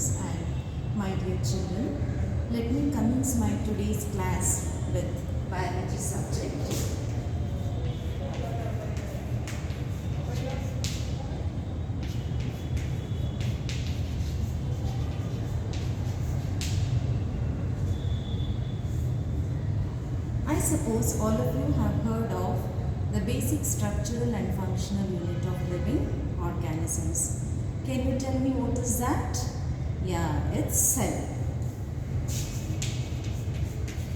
parents and my dear children. Let me commence my today's class with biology subject. I suppose all of you have heard of the basic structural and functional unit of living organisms. Can you tell me what is that? Yeah, it's cell.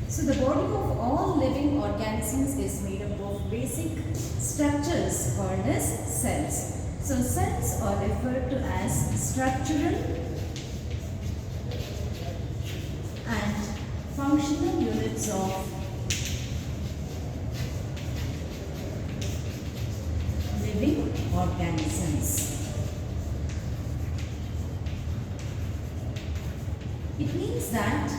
So the body of all living organisms is made up of basic structures called as cells. So cells are referred to as structural and functional units of living organisms. It means that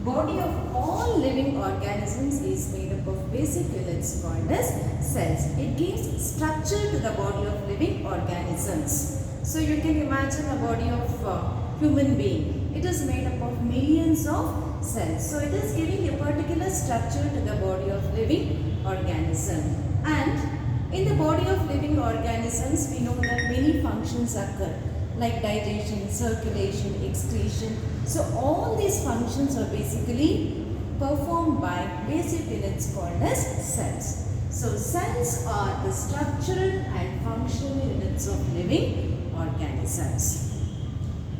body of all living organisms is made up of basic units called as cells. It gives structure to the body of living organisms. So you can imagine a body of human being. It is made up of millions of cells. So it is giving a particular structure to the body of living organism. And in the body of living organisms, we know that many functions occur like digestion, circulation, excretion. So all these functions are basically performed by basic units called as cells. So cells are the structural and functional units of living organisms.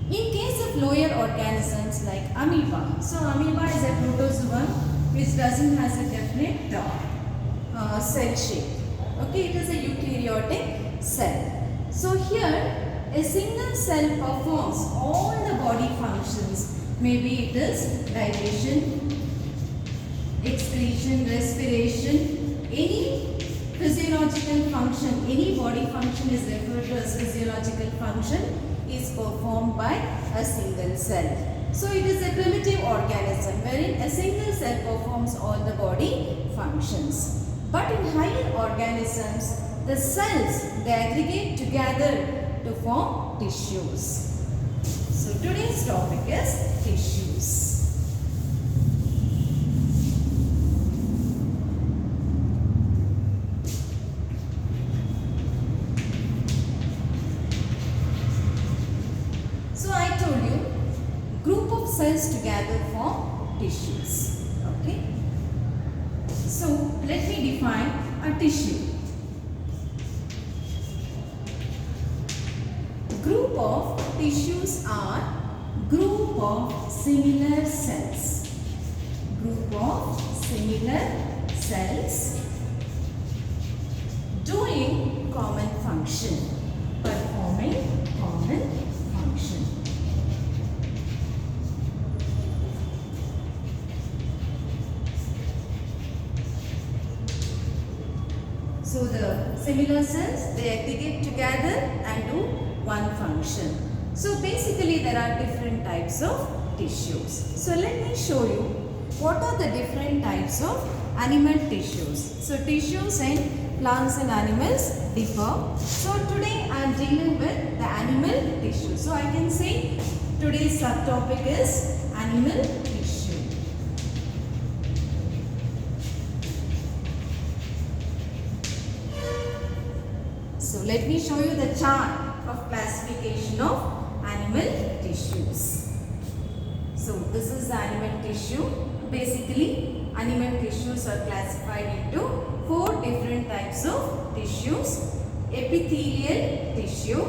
In case of lower organisms like amoeba, so amoeba is a protozoan which doesn't has a definite cell shape. Okay, it is a eukaryotic cell. So here a single cell performs all the body functions. Maybe it is digestion, excretion, respiration, any physiological function, any body function is referred to as physiological function is performed by a single cell. So it is a primitive organism wherein a single cell performs all the body functions. But in higher organisms, the cells they aggregate together to form tissues. So today's topic is tissues. So I told you, group of cells together form tissues. Okay. So let me define a tissue. Group of tissues are group of similar cells. Group of similar cells doing common function, performing common function. So the similar cells they aggregate together and do one function. So basically there are different types of tissues. So let me show you what are the different types of animal tissues. So tissues in plants and animals differ. So today I am dealing with the animal tissue. So I can say today's subtopic is animal tissue. So let me show you the chart of classification of animal tissues. So this is the animal tissue. Basically animal tissues are classified into 4 different types of tissues. Epithelial tissue.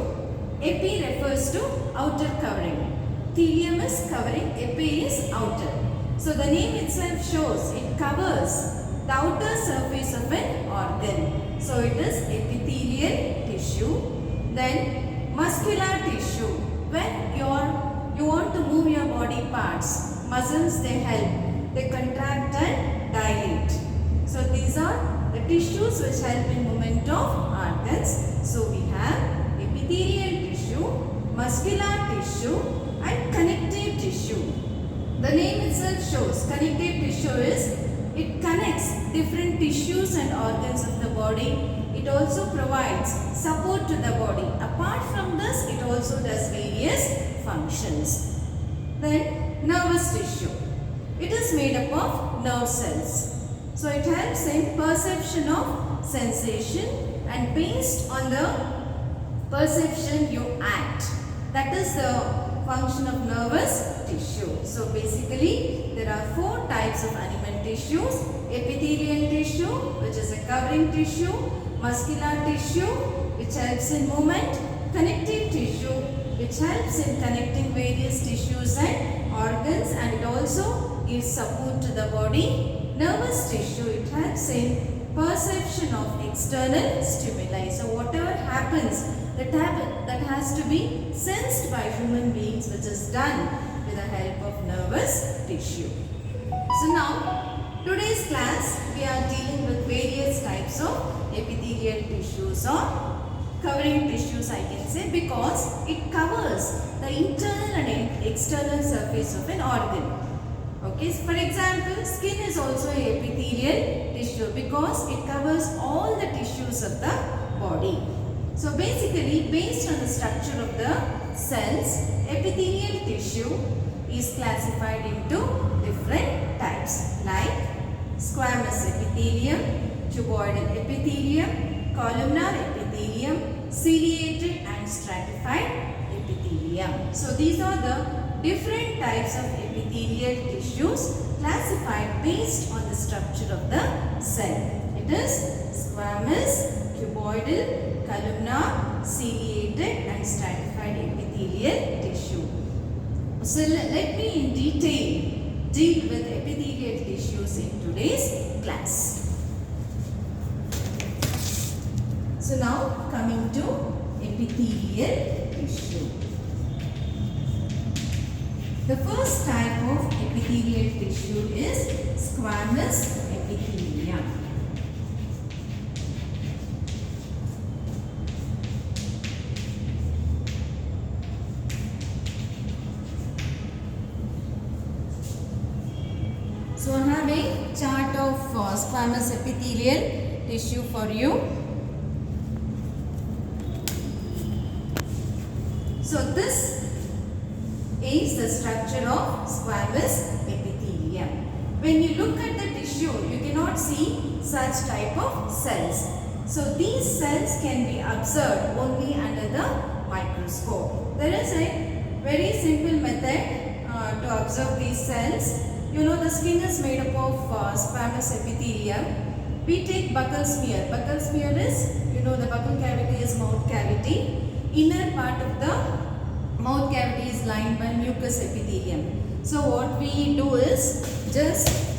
Epi refers to outer covering. Thelium is covering, epi is outer. So the name itself shows it covers the outer surface of an organ. So it is epithelial tissue. Then muscular tissue. When you want to move your body parts, muscles they help. They contract and dilate. So these are the tissues which help in movement of organs. So we have epithelial tissue, muscular tissue and connective tissue. The name itself shows connective tissue is it connects different tissues and organs of the body. It also provides support to the body. Apart from this, it also does various functions. Then nervous tissue. It is made up of nerve cells. So it helps in perception of sensation, and based on the perception you act. That is the function of nervous tissue. So basically there are 4 types of animal tissues: epithelial tissue, which is a covering tissue; muscular tissue, which helps in movement; connective tissue, which helps in connecting various tissues and organs, and it also gives support to the body; nervous tissue, it helps in perception of external stimuli. So whatever happens that has to be sensed by human beings, which is done with the help of nervous tissue. So now today's class we are dealing with various types of epithelial tissues or covering tissues, I can say, because it covers the internal and external surface of an organ. Okay, so for example, skin is also an epithelial tissue because it covers all the tissues of the body. So basically, based on the structure of the cells, epithelial tissue is classified into different types like squamous epithelium, cuboidal epithelium, columnar epithelium, ciliated and stratified epithelium. So these are the different types of epithelial tissues classified based on the structure of the cell. It is squamous, cuboidal, columnar, ciliated and stratified epithelial tissue. So let me in detail deal with epithelial tissues in today's class. So now coming to epithelial tissue. The first type of epithelial tissue is squamous epithelium. So I have a chart of squamous epithelial tissue for you. So this is the structure of squamous epithelium. When you look at the tissue, you cannot see such type of cells. So these cells can be observed only under the microscope. There is a very simple method to observe these cells. You know, the skin is made up of squamous epithelium. We take buccal smear. Buccal smear is, you know, the buccal cavity is mouth cavity. Inner part of the mouth cavity is lined by mucous epithelium. So what we do is just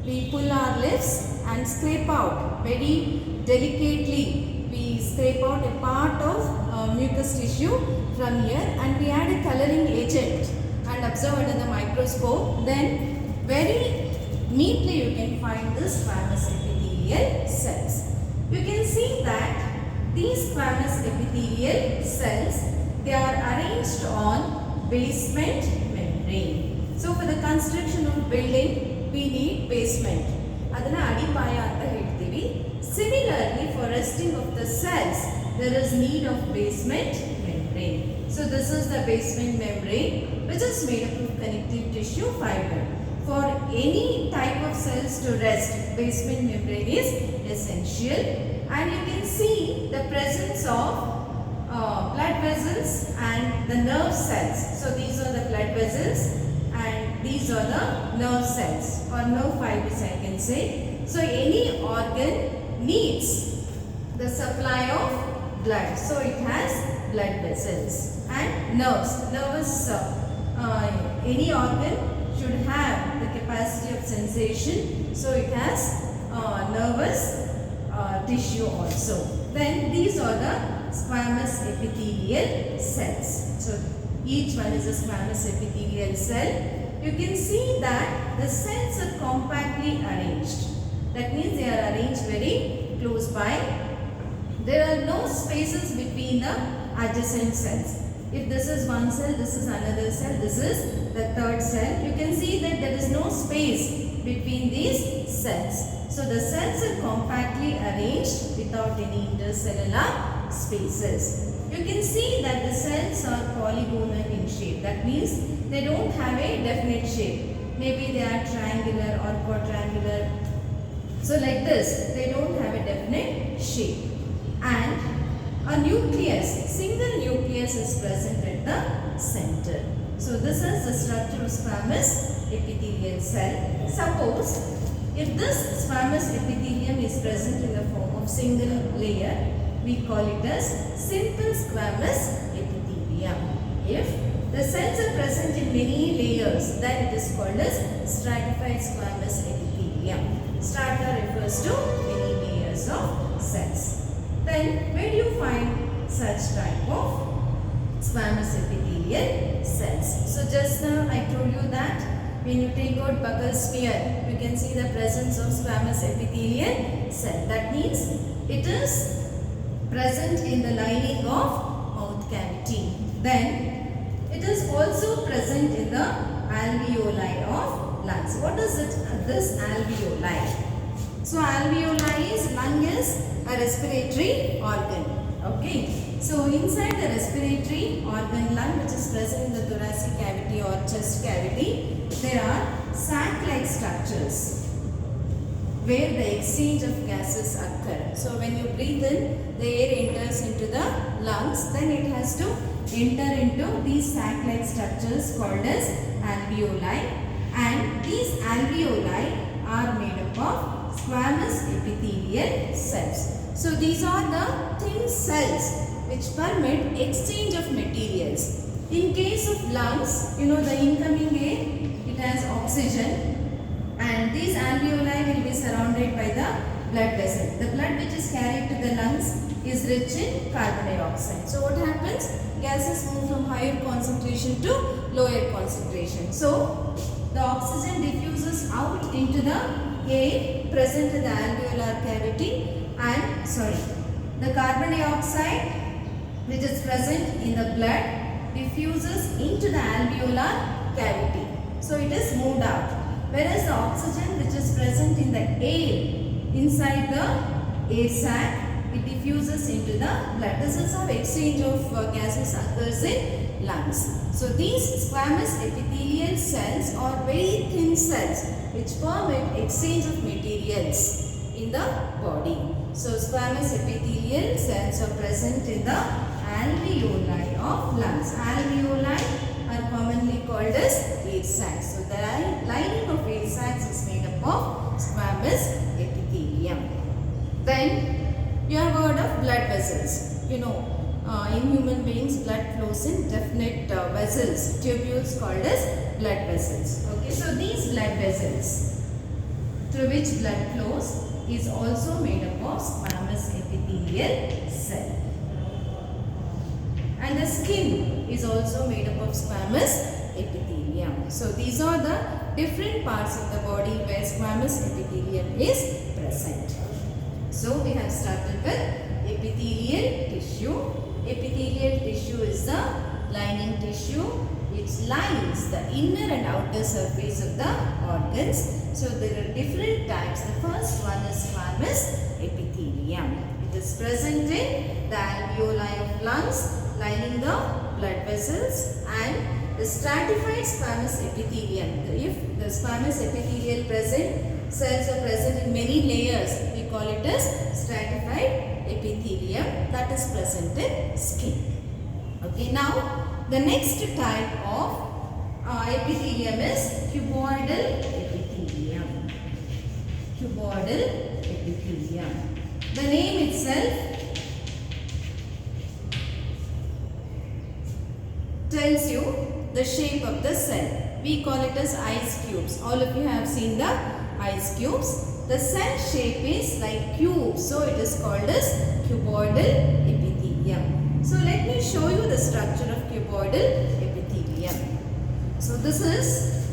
we pull our lips and scrape out very delicately. We scrape out a part of mucous tissue from here and we add a coloring agent and observe under the microscope. Then very neatly you can find the squamous epithelial cells. You can see that these squamous epithelial cells, they are arranged on basement membrane. So for the construction of building, we need basement. Adana adipaya anta heltivi. Similarly, for resting of the cells, there is need of basement membrane. So this is the basement membrane, which is made up of connective tissue fiber. For any type of cells to rest, basement membrane is essential. And you can see the presence of blood vessels and the nerve cells. So these are the blood vessels and these are the nerve cells or nerve fibers, I can say. So any organ needs the supply of blood. So it has blood vessels and nerves. Nervous, any organ should have the capacity of sensation. So it has nervous tissue also. Then these are the squamous epithelial cells. So each one is a squamous epithelial cell. You can see that the cells are compactly arranged. That means they are arranged very close by. There are no spaces between the adjacent cells. If this is one cell, this is another cell, this is the third cell. You can see that there is no space between these cells. So the cells are compactly arranged without any intercellular spaces. You can see that the cells are polygonal in shape. That means they don't have a definite shape. Maybe they are triangular or quadrangular. So like this, they don't have a definite shape. And a nucleus, single nucleus is present at the center. So this is the structure of squamous epithelial cell. Suppose if this squamous epithelium is present in the form of single layer, we call it as simple squamous epithelium. If the cells are present in many layers, then it is called as stratified squamous epithelium. Strata refers to many layers of cells. Then where do you find such type of squamous epithelial cells? So just now I told you that when you take out buccal smear, you can see the presence of squamous epithelial cell. That means it is present in the lining of mouth cavity. Then it is also present in the alveoli of lungs. What is it? This alveoli. So alveoli is, lung is a respiratory organ. Okay. So inside the respiratory organ lung, which is present in the thoracic cavity or chest cavity, there are sac-like structures where the exchange of gases occur. So when you breathe in, the air enters into the lungs, then it has to enter into these sac-like structures called as alveoli, and these alveoli are made up of squamous epithelial cells. So these are the thin cells which permit exchange of materials. In case of lungs, you know, the incoming air, it has oxygen, and these alveoli will be surrounded by the blood vessel. The blood which is carried to the lungs is rich in carbon dioxide. So what happens? Gases move from higher concentration to lower concentration. So the oxygen diffuses out into the air present in the alveolar cavity, and the carbon dioxide which is present in the blood diffuses into the alveolar cavity. So it is moved out. Whereas the oxygen which is present in the air inside the air sac, it diffuses into the blood. This is how exchange of gases occurs in lungs. So these squamous epithelial cells are very thin cells which permit exchange of materials in the body. So squamous epithelial cells are present in the alveoli of lungs. Alveoli are commonly called as air sacs. So the lining of air sacs is made up of squamous epithelium. Then you have heard of blood vessels. You know, in human beings blood flows in definite vessels, tubules called as blood vessels. Okay, so these blood vessels through which blood flows is also made up of squamous epithelial cell. And the skin is also made up of squamous epithelium. So these are the different parts of the body where squamous epithelium is present. So we have started with epithelial tissue. Epithelial tissue is the lining tissue which lines the inner and outer surface of the organs. So there are different types. The first one is squamous epithelium. It is present in the alveoli of lungs, lining the blood vessels, and the stratified squamous epithelium. If the squamous epithelial cells are present in many layers, we call it as stratified epithelium, that is present in skin. Okay, now the next type of epithelium is cuboidal epithelium. Cuboidal epithelium. The name itself tells you the shape of the cell. We call it as ice cubes. All of you have seen the ice cubes. The cell shape is like cubes, so it is called as cuboidal epithelium. So let me show you the structure of cuboidal epithelium. So this is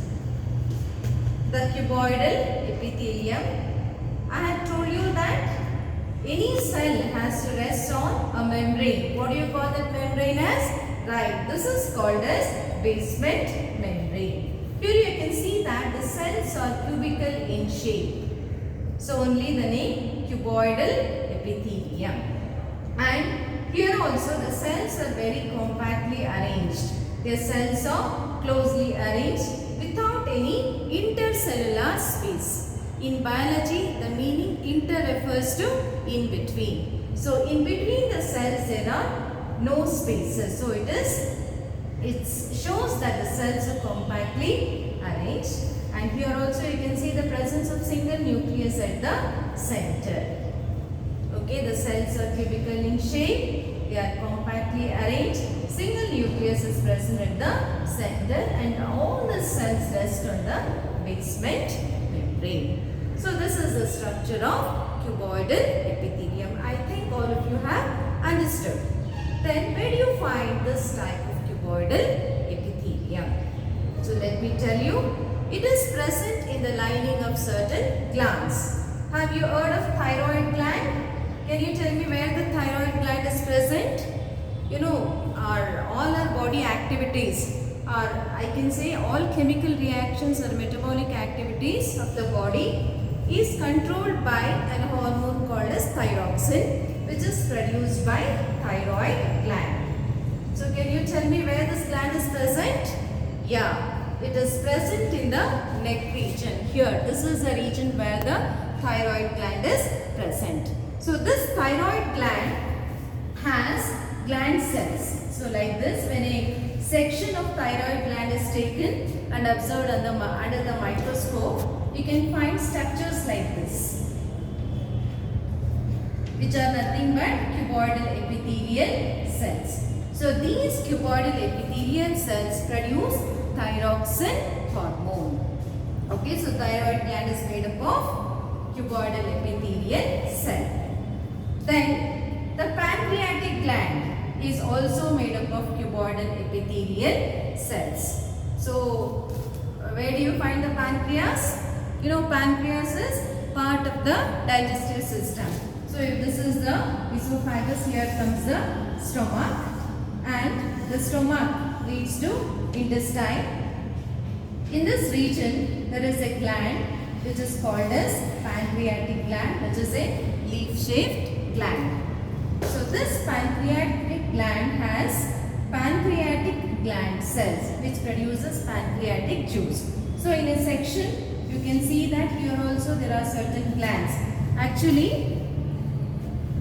the cuboidal epithelium. I had told you that any cell has to rest on a membrane. What do you call that membrane as? Right, this is called as basement membrane. Here you can see that the cells are cubical in shape. So only the name cuboidal epithelium. And here also the cells are very compactly arranged. Their cells are closely arranged without any intercellular space. In biology, the meaning inter refers to in between. So in between the cells there are no spaces. So it shows that the cells are compactly arranged. And here also you can see the presence of single nucleus at the center. Okay, the cells are cubical in shape. They are compactly arranged. Single nucleus is present at the center and all the cells rest on the basement membrane. So this is the structure of cuboidal epithelium. I think all of you have understood. Then where do you find this type of cuboidal epithelium? So let me tell you, it is present in the lining of certain glands. Have you heard of thyroid gland? Can you tell me where the thyroid gland is present? You know, all our body activities are, I can say, all chemical reactions or metabolic activities of the body is controlled by an hormone called as thyroxine, which is produced by thyroid gland. So can you tell me where this gland is present? Yeah, it is present in the neck region. Here, this is the region where the thyroid gland is present. So this thyroid gland has gland cells. So like this, when a section of thyroid gland is taken and observed under the microscope, you can find structures like this, which are nothing but cuboidal epithelial cells. So these cuboidal epithelial cells produce thyroxine hormone. Okay, so thyroid gland is made up of cuboidal epithelial cell. Then the pancreatic gland is also made up of cuboidal epithelial cells. So where do you find the pancreas? You know, pancreas is part of the digestive system. So if this is the esophagus, here comes the stomach, and the stomach leads to intestine. In this region there is a gland which is called as pancreatic gland, which is a leaf-shaped gland. So this pancreatic gland has pancreatic gland cells which produces pancreatic juice. So in a section you can see that here also there are certain glands. Actually,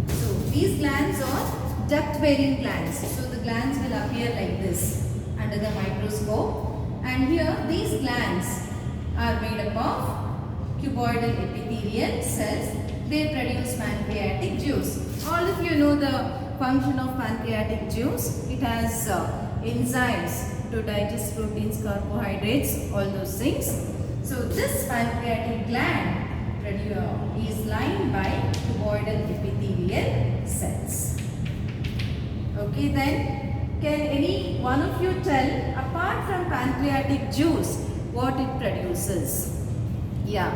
so these glands are duct-bearing glands. So the glands will appear like this under the microscope. And here these glands are made up of cuboidal epithelial cells. They produce pancreatic juice. All of you know the function of pancreatic juice. It has enzymes to digest proteins, carbohydrates, all those things. So this pancreatic gland is lined by cuboidal epithelial cells. Okay, then can any one of you tell, apart from pancreatic juice, what it produces? Yeah,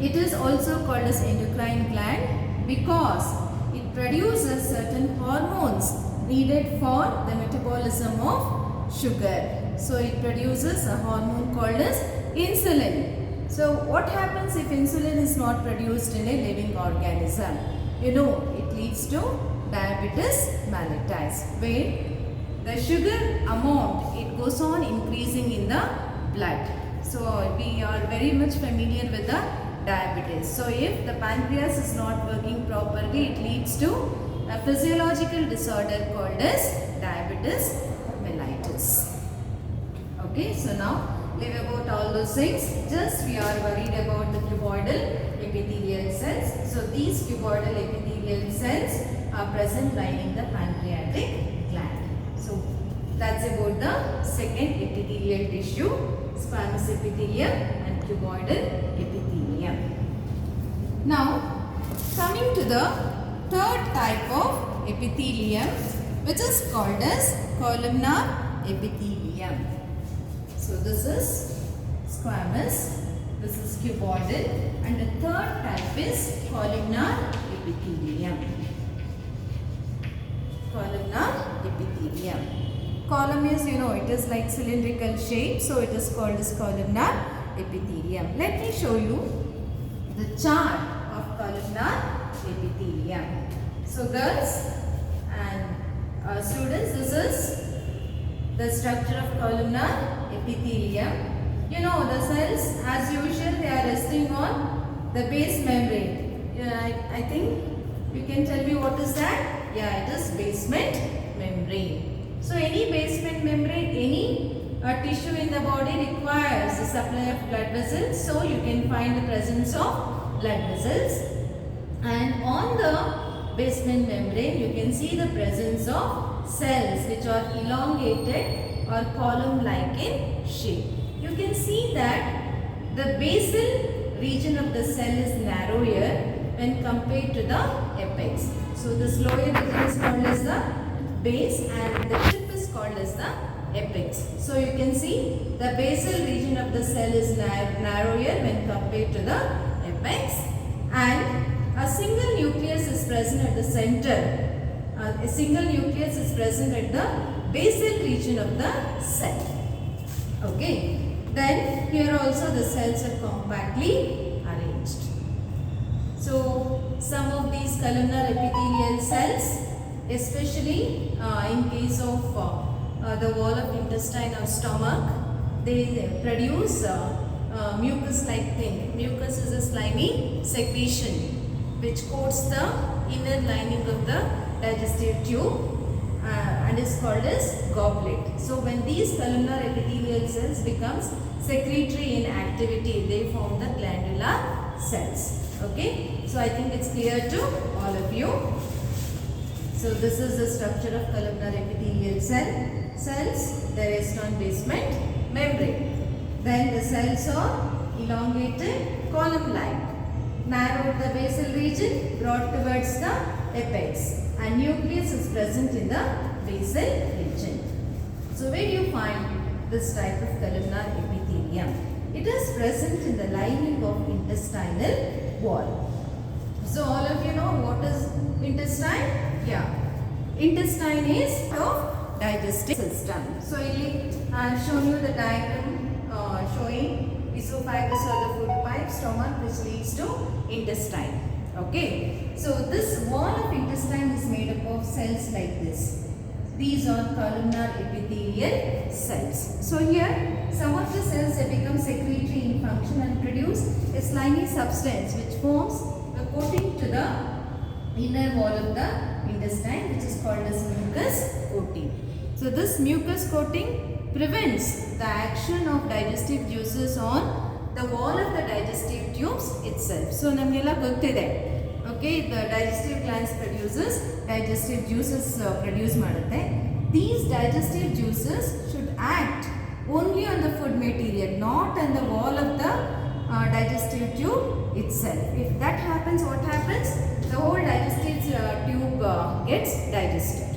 it is also called as endocrine gland because it produces certain hormones needed for the metabolism of sugar. So it produces a hormone called as insulin. So what happens if insulin is not produced in a living organism? You know, it leads to diabetes mellitus, where the sugar amount, it goes on increasing in the blood. So we are very much familiar with the diabetes. So if the pancreas is not working properly, it leads to a physiological disorder called as diabetes mellitus. Okay, so now leave about all those things. Just we are worried about the cuboidal epithelial cells. So these cuboidal epithelial cells are present lining the pancreatic gland. So that's about the second epithelial tissue, squamous epithelium and cuboidal epithelium. Now coming to the third type of epithelium, which is called as columnar epithelium. So this is squamous, this is cuboidal, and the third type is columnar epithelium. Columnar epithelium. Column is, you know, it is like cylindrical shape, so it is called as columnar epithelium. Let me show you the chart of columnar epithelium. So girls and Students, this is the structure of columnar epithelium. You know, the cells as usual they are resting on the base membrane. I think you can tell me what is that? Yeah, it is basement membrane. So any basement membrane, any tissue in the body requires the supply of blood vessels. So you can find the presence of blood vessels. And on the basement membrane you can see the presence of cells which are elongated or column-like in shape. You can see that the basal region of the cell is narrower when compared to the apex. So this lower region is called as the base and the tip is called as the apex. So you can see the basal region of the cell is narrower when compared to the apex, and a single nucleus is present at the center. A single nucleus is present at the basal region of the cell. Okay. Then here also the cells are compactly arranged. So some of these columnar epithelial cells, especially in case of the wall of intestine or stomach, they produce mucus-like thing. Mucus is a slimy secretion which coats the inner lining of the digestive tube and is called as goblet. So when these columnar epithelial cells becomes secretory in activity, they form the glandular cells. Okay, so I think it's clear to all of you. So this is the structure of columnar epithelial cells. They rest on basement membrane. Then the cells are elongated, column-like, narrowed the basal region, brought towards the apex, and nucleus is present in the basal region. So where do you find this type of columnar epithelium? It is present in the lining of intestinal wall. So all of you know what is intestine? Yeah. Intestine is of digestive system. So I have shown you the diagram showing esophagus or the food pipe, stomach, which leads to intestine. Okay. So this wall of intestine is made up of cells like this. These are columnar epithelial cells. So here some of the cells they become secretory in function and produce a slimy substance which forms a coating to the inner wall of the intestine, which is called as mucus coating. So this mucus coating prevents the action of digestive juices on the wall of the digestive tubes itself. So namgella gottide. Okay, the digestive glands produces digestive juices produce madutte. These digestive juices should act only on the food material, not on the wall of the digestive tube itself. If that happens, what happens? The whole digestive tube gets digested.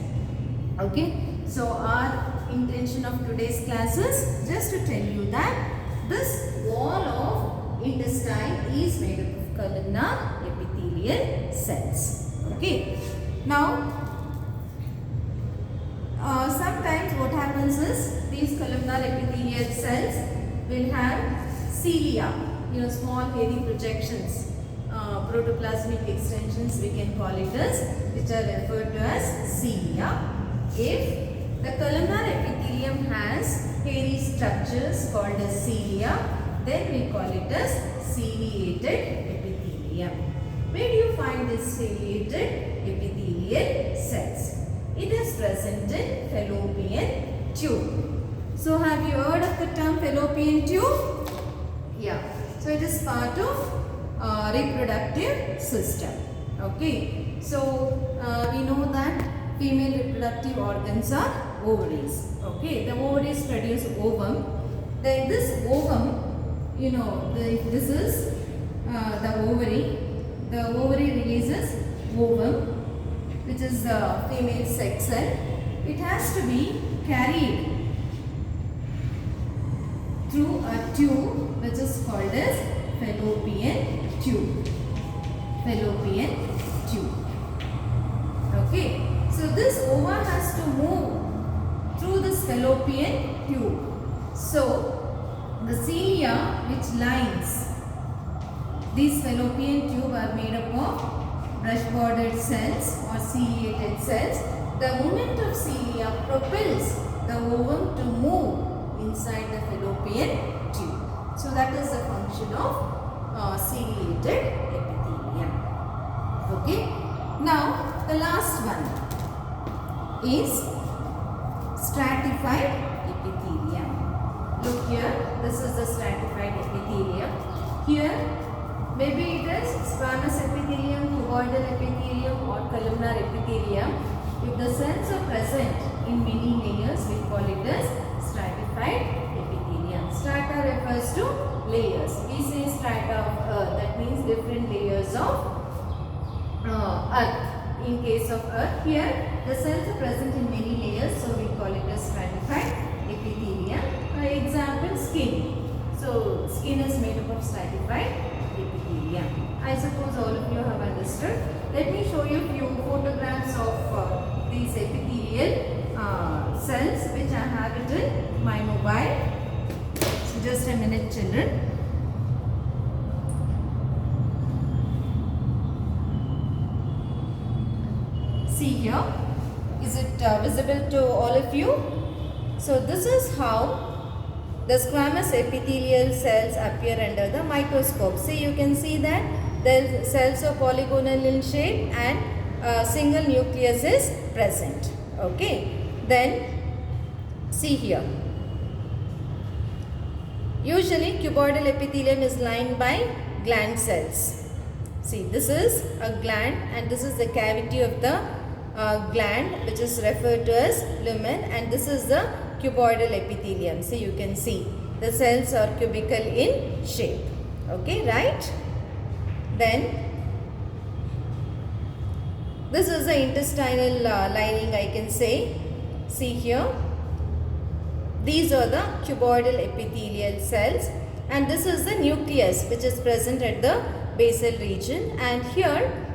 Okay, so our intention of today's class is just to tell you that this wall of intestine is made up of columnar epithelial cells. Okay, now sometimes what happens is these columnar epithelial cells will have cilia, small hairy projections, protoplasmic extensions we can call it as, which are referred to as cilia. If the columnar epithelium has hairy structures called as cilia, then we call it as ciliated epithelium. Where do you find this ciliated epithelial cells? It is present in fallopian tube. So have you heard of the term fallopian tube? Yeah. So it is part of reproductive system. Okay. So we know that female reproductive organs are ovaries. Okay. The ovaries produce ovum. Then this ovum, this is the ovary. The ovary releases ovum, which is the female sex cell. It has to be carried through a tube which is called as fallopian tube. Fallopian tube. Okay. So this ova has to move through this fallopian tube. So the cilia which lines these fallopian tube are made up of brush bordered cells or ciliated cells The movement of cilia propels the ovum to move inside the fallopian tube. So that is the function of ciliated epithelium. Okay. Now the last one is stratified epithelium. Look here, this is the stratified epithelium. Here maybe it is squamous epithelium, cuboidal epithelium or columnar epithelium. If the cells are present in many layers, we call it as stratified epithelium. Strata refers to layers. We say strata of earth, that means different layers of earth. In case of earth, here the cells are present in many layers, so we call it as stratified epithelium. Example, skin. So skin is made up of stratified epithelium. I suppose all of you have understood. Let me show you few photographs of these epithelial cells which I have it in my mobile. So just a minute, children. See here, is it visible to all of you? So this is how the squamous epithelial cells appear under the microscope. See, you can see that the cells are polygonal in shape and a single nucleus is present. Okay. Then see here. Usually cuboidal epithelium is lined by gland cells. See, this is a gland and this is the cavity of the gland which is referred to as lumen, and this is the cuboidal epithelium. See, you can see the cells are cubical in shape. Okay, right? Then this is the intestinal lining, I can say. See here, these are the cuboidal epithelial cells, and this is the nucleus which is present at the basal region. And here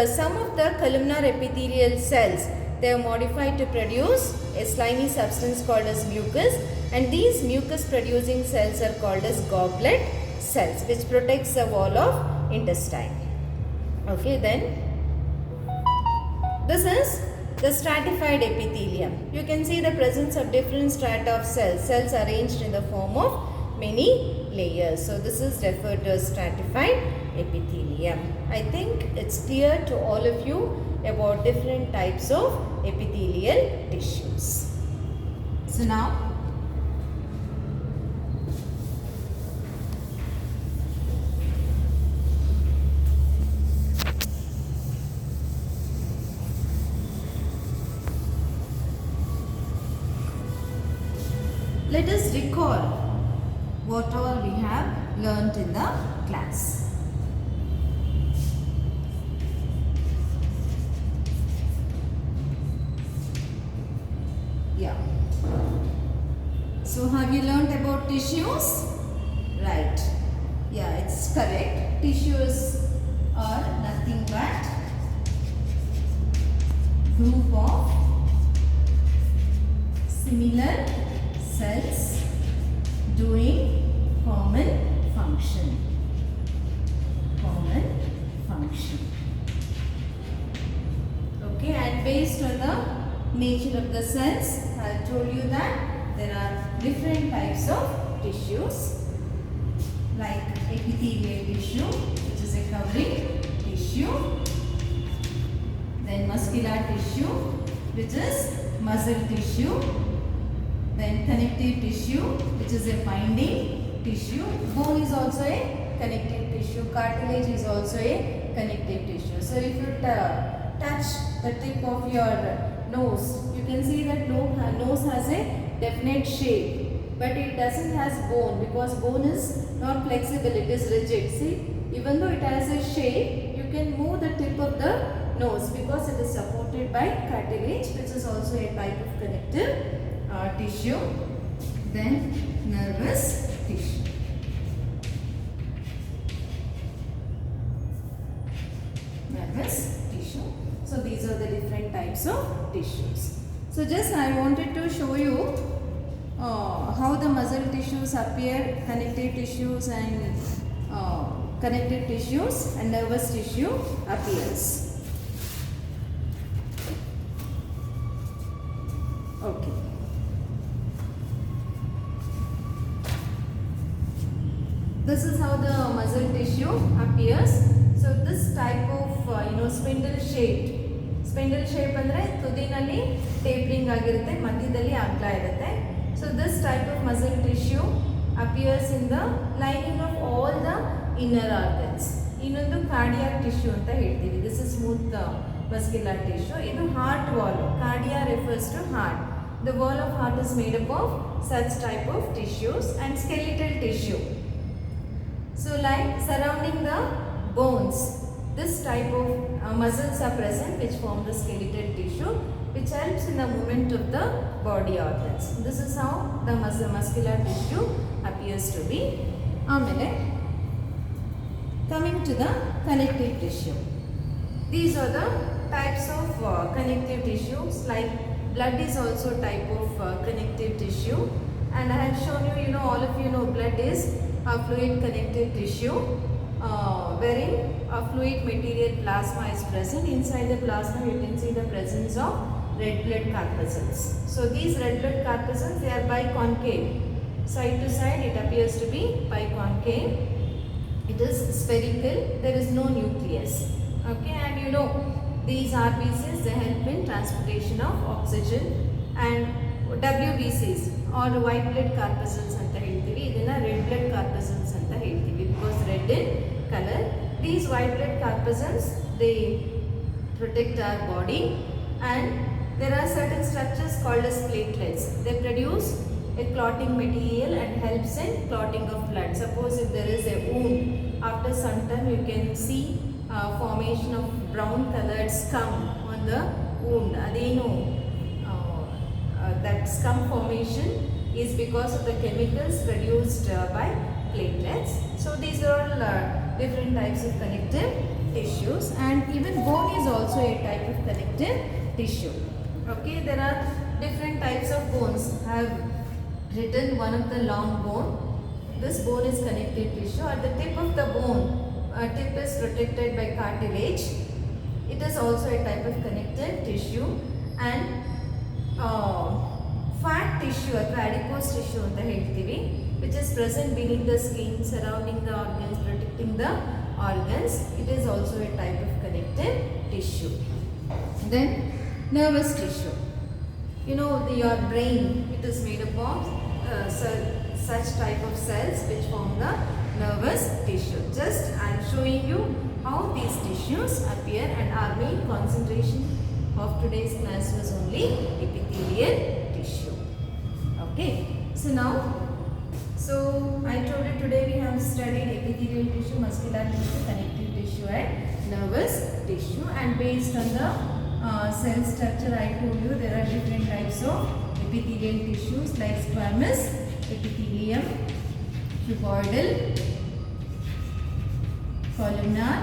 some of the columnar epithelial cells, they are modified to produce a slimy substance called as mucus, and these mucus producing cells are called as goblet cells, which protects the wall of intestine. Okay, then this is the stratified epithelium. You can see the presence of different strata of cells arranged in the form of many layers. So this is referred to as stratified epithelium. I think it's clear to all of you about different types of epithelial tissues. So now let us recall what all we have learnt in the class. Yeah. So have you learnt about tissues? Right. Yeah, it's correct. Tissues are nothing but group of similar cells doing common function. Okay, and based on the nature of the cells, I have told you that there are different types of tissues, like epithelial tissue, which is a covering tissue, then muscular tissue, which is muscle tissue, then connective tissue, which is a binding tissue. Bone is also a connective tissue. Cartilage is also a connective tissue. So if you touch the tip of your nose, you can see that nose has a definite shape, but it doesn't has bone, because bone is not flexible, it is rigid. See, even though it has a shape, you can move the tip of the nose because it is supported by cartilage, which is also a type of connective tissue. Then nervous tissue. Nervous tissue. So these are the different types of tissues. So just I wanted to show you how the muscle tissues appear, connective tissues and connective tissues, and nervous tissue appears. This is how the muscle tissue appears. So this type of spindle shape andre tudinalli tapering ಆಗಿರುತ್ತೆ, ಮಧ್ಯದಲ್ಲಿ ಅಗಲ ಇರುತ್ತೆ. So this type of muscle tissue appears in the lining of all the inner organs. ಇನ್ನೊಂದು cardiac tissue ಅಂತ ಹೇಳ್ತೀವಿ. This is smooth muscular tissue. ಇದು heart wall. Cardia refers to heart. The wall of heart is made up of such type of tissues and skeletal tissue. So like surrounding the bones, this type of muscles are present which form the skeletal tissue, which helps in the movement of the body organs. This is how the muscular tissue appears to be. Amele coming to the connective tissue. These are the types of connective tissues. Like blood is also type of connective tissue, and I have shown you, all of you know blood is a fluid connective tissue wherein a fluid material plasma is present. Inside the plasma you can see the presence of red blood corpuscles. So these red blood corpuscles, they are biconcave. Side to side it appears to be biconcave. It is spherical. There is no nucleus. Okay, and these RBCs, they help in transportation of oxygen, and WBCs or white blood corpuscles anta heltivi. Idina red blood corpuscles anta heltivi because red in color. These white blood corpuscles, they protect our body, and there are certain structures called as platelets. They produce a clotting material and helps in clotting of blood. Suppose if there is a wound, after some time you can see formation of brown colored scum on the wound. Adeno that scum formation is because of the chemicals produced by platelets. So these are all different types of connective tissues, and even bone is also a type of connective tissue. Okay, there are different types of bones. I have written one of the long bone. This bone is connective tissue. At the tip of the bone, tip is protected by cartilage. It is also a type of connective tissue. And fat tissue ಅಥವಾ adipose tissue ಅಂತ ಹೇಳ್ತೀವಿ, which is present beneath the skin, surrounding the organs, protecting the organs. It is also a type of connective tissue. Then nervous tissue. Your brain, it is made up of such type of cells which form the nervous tissue. Just I am showing you how these tissues appear, and our main concentration of today's class was only epithelial tissue. Okay, so now, I told you today we have studied epithelial tissue, muscular tissue, connective tissue and nervous tissue, and based on the cell structure I told you there are different types of epithelial tissues like squamous, epithelium, cuboidal, columnar,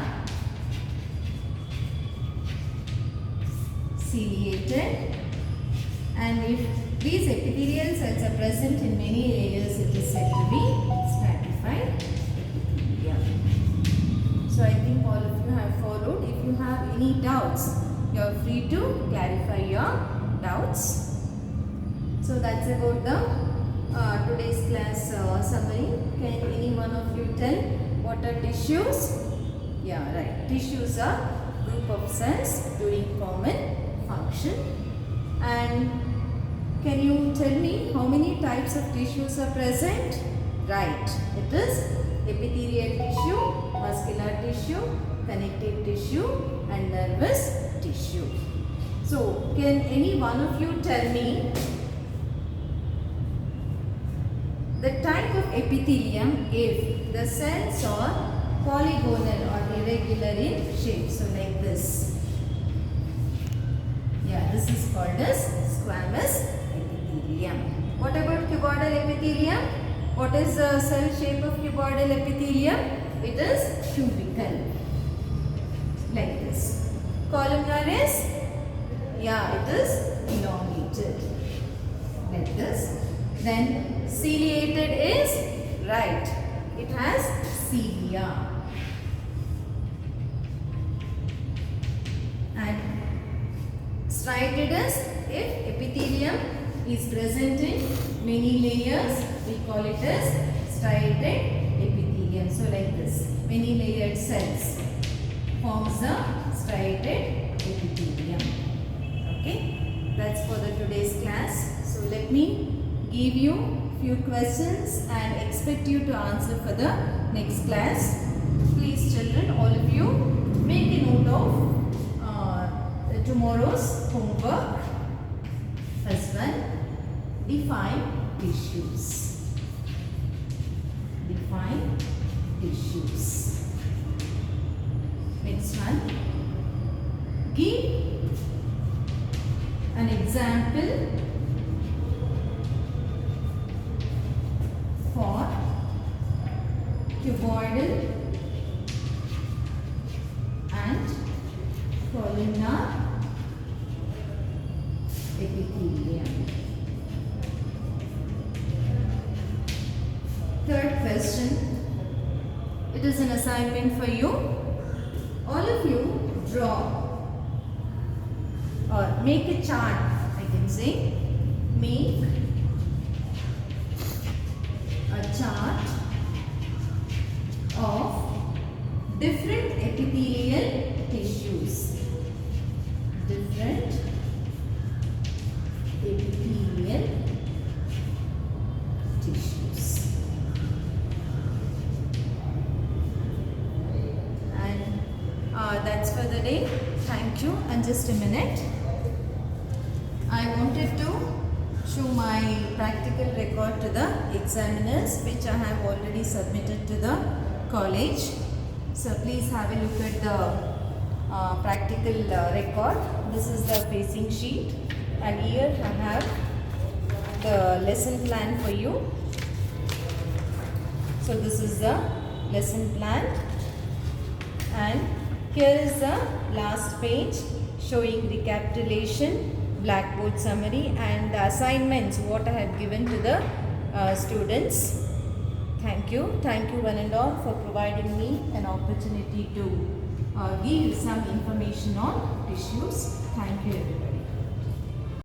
ciliated, and if these epithelial cells are present in many layers, it is said to be stratified epithelium. So I think all of you have followed. If you have any doubts, you are free to clarify your doubts. So that's about the today's class summary. Can any one of you tell what are tissues? Yeah, right. Tissues are group of cells doing common function. And can you tell me how many types of tissues are present? Right. It is epithelial tissue, muscular tissue, connective tissue and nervous tissue. So can any one of you tell me the type of epithelium if the cells are polygonal or irregular in shape? So like this. Yeah, this is called as squamous epithelium. What about cuboidal epithelium? What is the cell shape of cuboidal epithelium? It is cubical. Like this. Columnar is, yeah, it is elongated. Like this. Then ciliated is, right, it has cilia. And striated is, if epithelium is present in many layers, we call it as striated epithelium. epithelium. So like this, many layered cells forms the striated epithelium. Okay, that's for the today's class. So let me give you few questions and expect you to answer for the next class. Please children, all of you, make a note of tomorrow's homework. First one, define tissues. Define tissues. Next one, give an example for cuboidal and columnar epithelium. Third question, it is an assignment for you. All of you draw or make a chart, I can say. Make a chart of different epithelial tissues. Different epithelial tissues. And that's for the day. Thank you. And just a minute, I wanted to show my practical record to the examiners, which I have already submitted to the college. So please have a look at the practical record. This is the facing sheet, and here I have the lesson plan for you. So this is the lesson plan, and here is the last page showing recapitulation, blackboard summary, and the assignments what I have given to the students. Thank you one and all for providing me an opportunity to give some information on tissues. Thank you everybody.